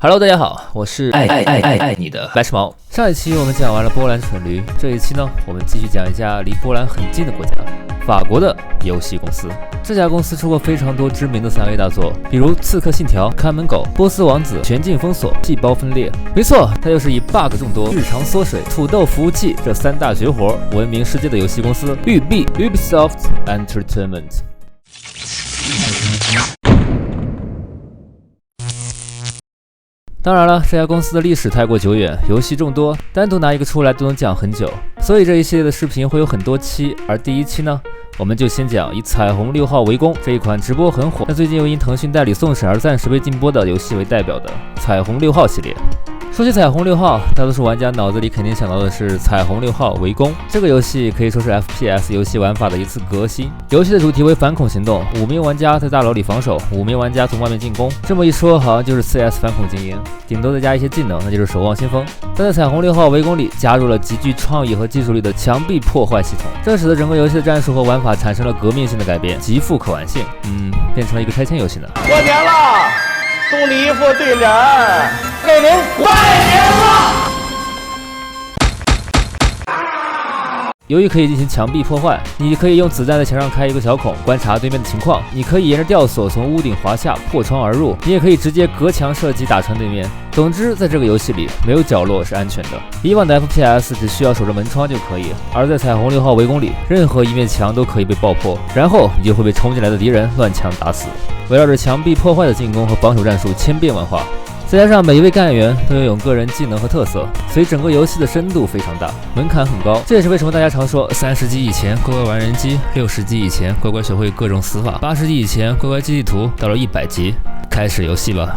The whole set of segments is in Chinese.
Hello， 大家好，我是爱你的白痴毛。上一期我们讲完了波兰蠢驴，这一期呢，我们继续讲一家离波兰很近的国家——法国的游戏公司。这家公司出过非常多知名的3A 大作，比如《刺客信条》、《看门狗》、《波斯王子》、《全境封锁》、《细胞分裂》。没错，它就是以 bug 众多、日常缩水、土豆服务器这3大绝活闻名世界的游戏公司育碧 Ubisoft Entertainment。当然了，这家公司的历史太过久远，游戏众多，单独拿一个出来都能讲很久，所以这一系列的视频会有很多期。而第一期呢，我们就先讲以彩虹6号围攻这一款直播很火，但最近又因腾讯代理送审而暂时被禁播的游戏为代表的彩虹6号系列。说起彩虹6号，大多数玩家脑子里肯定想到的是彩虹6号围攻。这个游戏可以说是 FPS 游戏玩法的一次革新。游戏的主题为反恐行动，5名玩家在大楼里防守，5名玩家从外面进攻。这么一说，好像就是 CS 反恐精英，顶多再加一些技能，那就是守望先锋。但在彩虹6号围攻里加入了极具创意和技术力的墙壁破坏系统，这使得整个游戏的战术和玩法产生了革命性的改变，极富可玩性。变成了一个拆迁游戏呢。过年了，送你一副对联儿，给您拜年了。由于可以进行墙壁破坏，你可以用子弹在墙上开一个小孔，观察对面的情况。你可以沿着吊索从屋顶滑下，破窗而入。你也可以直接隔墙射击打穿对面。总之，在这个游戏里，没有角落是安全的。以往的 FPS 只需要守着门窗就可以，而在彩虹6号围攻里，任何一面墙都可以被爆破，然后你就会被冲进来的敌人乱枪打死。围绕着墙壁破坏的进攻和防守战术千变万化。再加上每一位干员都拥有个人技能和特色，所以整个游戏的深度非常大，门槛很高。这也是为什么大家常说30级以前乖乖玩人机，60级以前乖乖学会各种死法，80级以前乖乖记地图，到了100级开始游戏吧。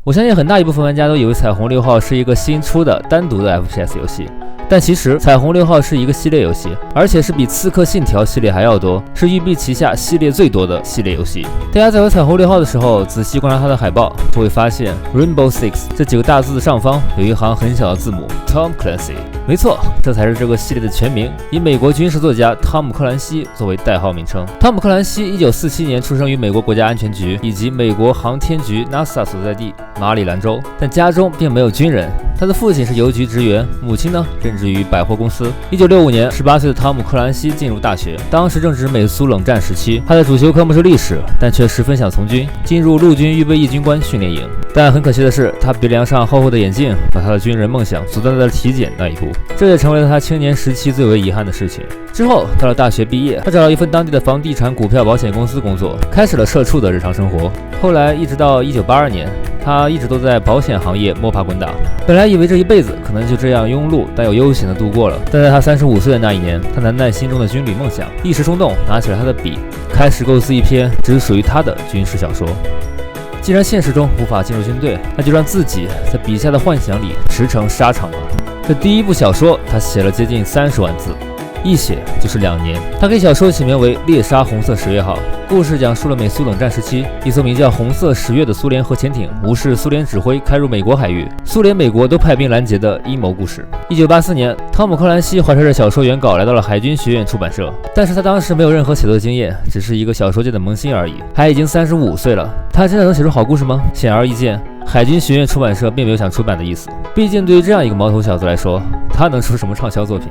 我相信很大一部分玩家都以为彩虹6号是一个新出的单独的 FPS 游戏，但其实彩虹6号是一个系列游戏，而且是比刺客信条系列还要多，是育碧旗下系列最多的系列游戏。大家在玩彩虹6号的时候，仔细观察它的海报，就会发现 Rainbow Six 这几个大字的上方有一行很小的字母 Tom Clancy。没错，这才是这个系列的全名，以美国军事作家汤姆·克兰西作为代号名称。汤姆·克兰西1947年出生于美国国家安全局以及美国航天局 NASA 所在地马里兰州，但家中并没有军人。他的父亲是邮局职员，母亲呢任职于百货公司。1965年，18岁的汤姆·克兰西进入大学，当时正值美苏冷战时期。他的主修科目是历史，但却十分想从军，进入陆军预备役军官训练营。但很可惜的是，他别梁上厚厚的眼镜，把他的军人梦想阻断在了体检那一步，这也成为了他青年时期最为遗憾的事情。之后到了大学毕业，他找到一份当地的房地产股票保险公司工作，开始了社畜的日常生活。后来一直到1982年，他一直都在保险行业摸爬滚打。本来以为这一辈子可能就这样庸碌但又悠闲的度过了，但在他35岁的那一年，他难耐心中的军旅梦想，一时冲动拿起了他的笔，开始构思一篇只属于他的军事小说。既然现实中无法进入军队，那就让自己在笔下的幻想里驰骋沙场吧。这第一部小说他写了接近30万字，一写就是2年。他给小说起名为《猎杀红色十月号》，故事讲述了美苏冷战时期，一艘名叫红色十月的苏联核潜艇无视苏联指挥开入美国海域，苏联美国都派兵拦截的阴谋故事。1984年，汤姆·克兰西怀揣着小说原稿来到了海军学院出版社，但是他当时没有任何写作经验，只是一个小说界的萌新而已，还已经35岁了。他真的能写出好故事吗？显而易见，海军学院出版社并没有想出版的意思。毕竟对于这样一个毛头小子来说，他能出什么畅销作品？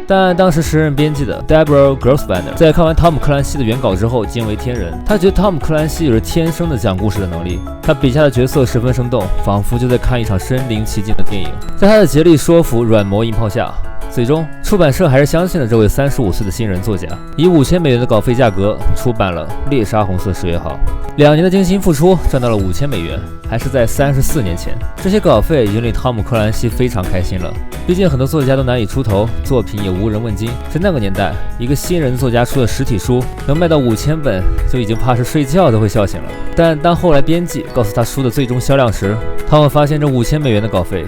但当时时任编辑的 Deborah Grosswaner 在看完汤姆·克兰西的原稿之后惊为天人，他觉得汤姆·克兰西有着天生的讲故事的能力，他笔下的角色十分生动，仿佛就在看一场身临其境的电影。在他的竭力说服软磨硬泡下，最终出版社还是相信了这位35岁的新人作家，以$5000的稿费价格出版了《猎杀红色十月号》。2年的精心付出赚到了$5000，还是在34年前。这些稿费已经令汤姆·克兰西非常开心了，毕竟很多作家都难以出头，作品也无人问津。在那个年代，一个新人作家出的实体书能卖到5000本，就已经怕是睡觉都会笑醒了。但当后来编辑告诉他书的最终销量时，汤姆发现这$5000的稿费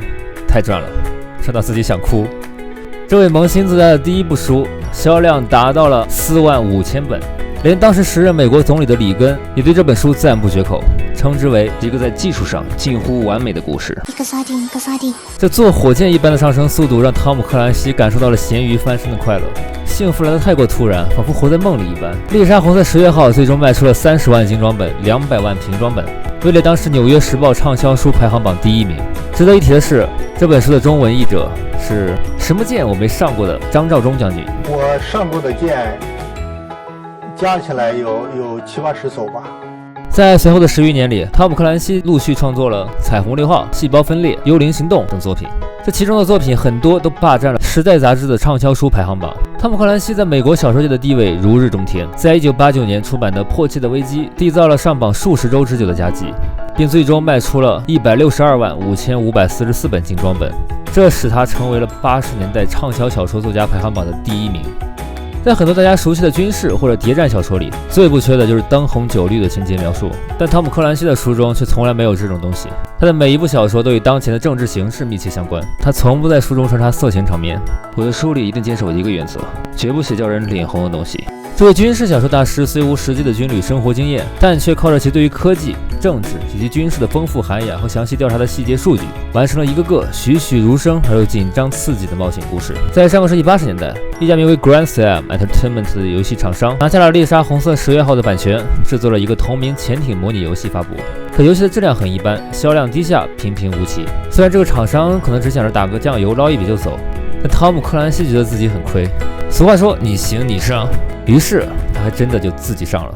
太赚了，赚到自己想哭。这位萌新作家的第一部书销量达到了45000本，连当时时任美国总理的里根也对这本书赞不绝口，称之为一个在技术上近乎完美的故事。这坐火箭一般的上升速度让汤姆·克兰西感受到了咸鱼翻身的快乐，幸福来得太过突然，仿佛活在梦里一般。猎杀红色十月号最终卖出了30万精装本、200万瓶装本，位列当时《纽约时报》畅销书排行榜第1名。值得一提的是，这本书的中文译者是什么剑我没上过的张召忠将军。我上过的剑加起来有70-80艘吧。在随后的10余年里，汤姆·克兰西陆续创作了《彩虹6号》《细胞分裂》《幽灵行动》等作品。这其中的作品很多都霸占了《时代》杂志的畅销书排行榜。汤姆·克兰西在美国小说界的地位如日中天，在1989年出版的《迫切的危机》缔造了上榜数十周之久的佳绩，并最终卖出了1625544本精装本，这使他成为了80年代畅销小说作家排行榜的第1名。在很多大家熟悉的军事或者谍战小说里，最不缺的就是灯红酒绿的情节描述，但汤姆·克兰西的书中却从来没有这种东西。他的每一部小说都与当前的政治形势密切相关，他从不在书中穿插色情场面。我的书里一定坚守一个原则，绝不写叫人脸红的东西。这位军事小说大师虽无实际的军旅生活经验，但却靠着其对于科技、政治以及军事的丰富涵养和详细调查的细节数据，完成了一个个栩栩如生而又紧张刺激的冒险故事。在上个世纪80年代，一家名为 Grand Slam Entertainment 的游戏厂商拿下了猎杀红色十月号的版权，制作了一个同名潜艇模拟游戏发布。可游戏的质量很一般，销量低下，平平无奇。虽然这个厂商可能只想着打个酱油捞一笔就走，但汤姆·克兰西觉得自己很亏。俗话说你行你上，于是他还真的就自己上了。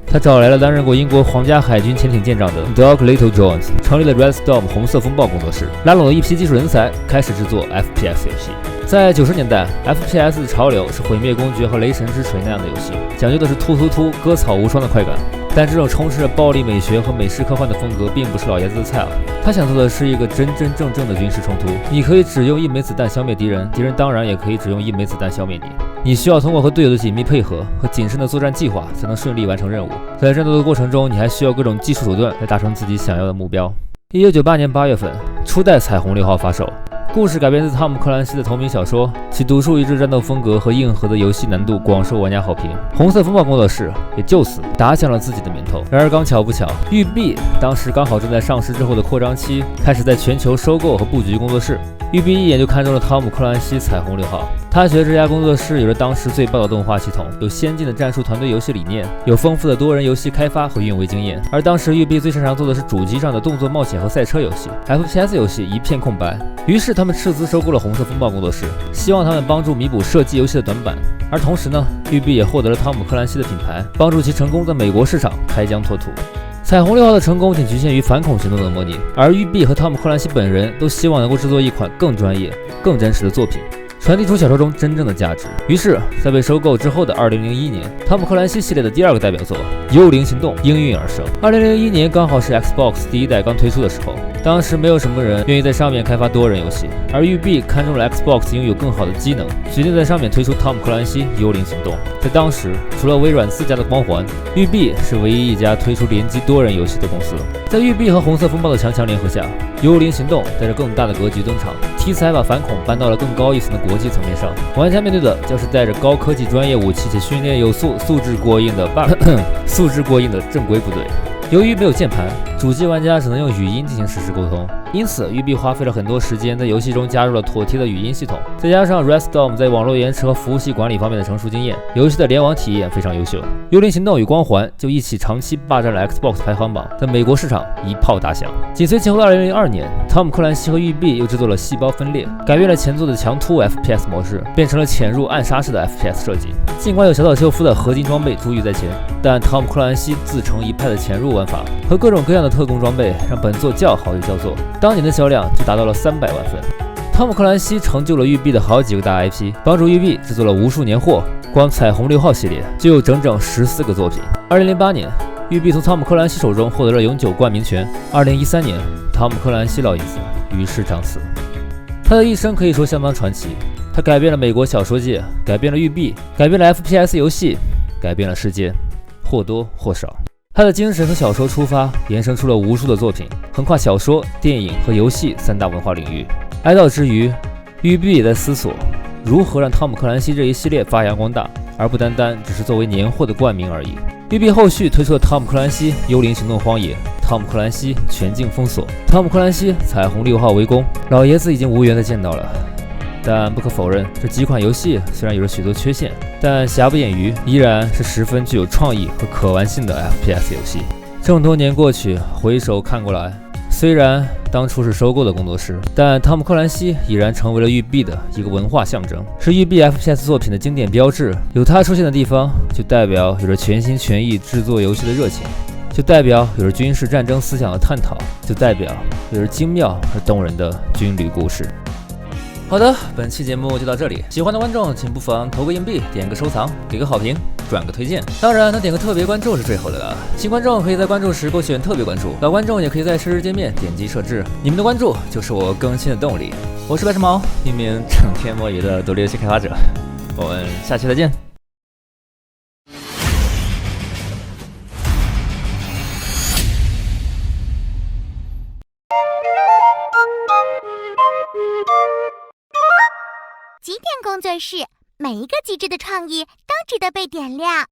他找来了担任过英国皇家海军潜艇舰长的 Doug Littlejones， 成立了 Red Storm 红色风暴工作室，拉拢了一批技术人才，开始制作 FPS 游戏。在90年代 ，FPS 的潮流是毁灭公爵和雷神之锤那样的游戏，讲究的是突突突、割草无双的快感。但这种充斥着暴力美学和美式科幻的风格并不是老爷子的菜啊，他想做的是一个真真正正的军事冲突。你可以只用1枚子弹消灭敌人，敌人当然也可以只用1枚子弹消灭你。你需要通过和队友的紧密配合和谨慎的作战计划，才能顺利完成任务。在战斗的过程中，你还需要各种技术手段来达成自己想要的目标。1998年8月份，初代彩虹6号发售。故事改编自汤姆·克兰西的同名小说，其独树一帜战斗风格和硬核的游戏难度广受玩家好评。红色风暴工作室也就此打响了自己的名头。然而刚巧不巧，育碧当时刚好正在上市之后的扩张期，开始在全球收购和布局工作室。育碧一眼就看中了汤姆·克兰西彩虹6号，他觉得这家工作室有着当时最棒的动画系统，有先进的战术团队游戏理念，有丰富的多人游戏开发和运维经验。而当时育碧最擅长做的是主机上的动作冒险和赛车游戏， FPS 游戏一片空白。于是他们斥资收购了红色风暴工作室，希望他们帮助弥补射击游戏的短板。而同时呢，育碧也获得了汤姆·克兰西的品牌，帮助其成功在美国市场开疆拓土。彩虹6号的成功仅局限于反恐行动的模拟，而育碧和汤姆·克兰西本人都希望能够制作一款更专业、更真实的作品，传递出小说中真正的价值。于是，在被收购之后的2001年，汤姆·克兰西系列的第2个代表作《幽灵行动》应运而生。2001年刚好是 Xbox 第1代刚推出的时候，当时没有什么人愿意在上面开发多人游戏，而育碧看中了 Xbox 拥有更好的机能，决定在上面推出汤姆·克兰西《幽灵行动》。在当时，除了微软自家的光环，育碧是唯一一家推出联机多人游戏的公司。在育碧和红色风暴的强强联合下，《幽灵行动》带着更大的格局登场，题材把反恐搬到了更高一层的国际层面上。玩家面对的就是带着高科技专业武器且训练有素、素质过硬的正规部队。由于没有键盘，主机玩家只能用语音进行实时沟通，因此育碧花费了很多时间在游戏中加入了妥帖的语音系统，再加上 Red Storm 在网络延迟和服务器管理方面的成熟经验，游戏的联网体验非常优秀。幽灵行动与光环就一起长期霸占了 Xbox 排行榜，在美国市场一炮打响。紧随其后的2002年，汤姆·克兰西和育碧又制作了《细胞分裂》，改变了前作的强突 FPS 模式，变成了潜入暗杀式的 FPS 设计。尽管有小岛秀夫的合金装备珠玉在前，但汤姆·克兰西自成一派的潜入玩法和各种各样的特工装备，让本作叫好又叫座，当年的销量就达到了300万份。汤姆·克兰西成就了育碧的好几个大 IP， 帮助育碧制作了无数年货，光彩虹6号系列就有整整14个作品。2008年，育碧从汤姆·克兰西手中获得了永久冠名权。2013年，汤姆·克兰西老爷子于世长辞。他的一生可以说相当传奇，他改变了美国小说界，改变了育碧，改变了 FPS 游戏，改变了世界，或多或少。他的精神从小说出发，延伸出了无数的作品，横跨小说、电影和游戏3大文化领域。哀悼之余，育碧也在思索如何让汤姆·克兰西这一系列发扬光大，而不单单只是作为年货的冠名而已。育碧后续推出了汤姆·克兰西《幽灵行动：荒野》、汤姆·克兰西《全境封锁》、汤姆·克兰西《彩虹6号：围攻》。老爷子已经无缘再见到了。但不可否认，这几款游戏虽然有着许多缺陷，但瑕不掩瑜，依然是十分具有创意和可玩性的 FPS 游戏。这么多年过去，回首看过来，虽然当初是收购的工作室，但汤姆·克兰西已然成为了育碧的一个文化象征，是育碧 FPS 作品的经典标志。有他出现的地方，就代表有着全心全意制作游戏的热情，就代表有着军事战争思想的探讨，就代表有着精妙而动人的军旅故事。好的，本期节目就到这里。喜欢的观众请不妨投个硬币，点个收藏，给个好评，转个推荐。当然，能点个特别关注是最好的了。新观众可以在关注时勾选特别关注，老观众也可以在设置界面点击设置。你们的关注就是我更新的动力。我是白蛇毛，一名整天摸鱼的独立游戏开发者。我们下期再见。极点工作室，每一个极致的创意都值得被点亮。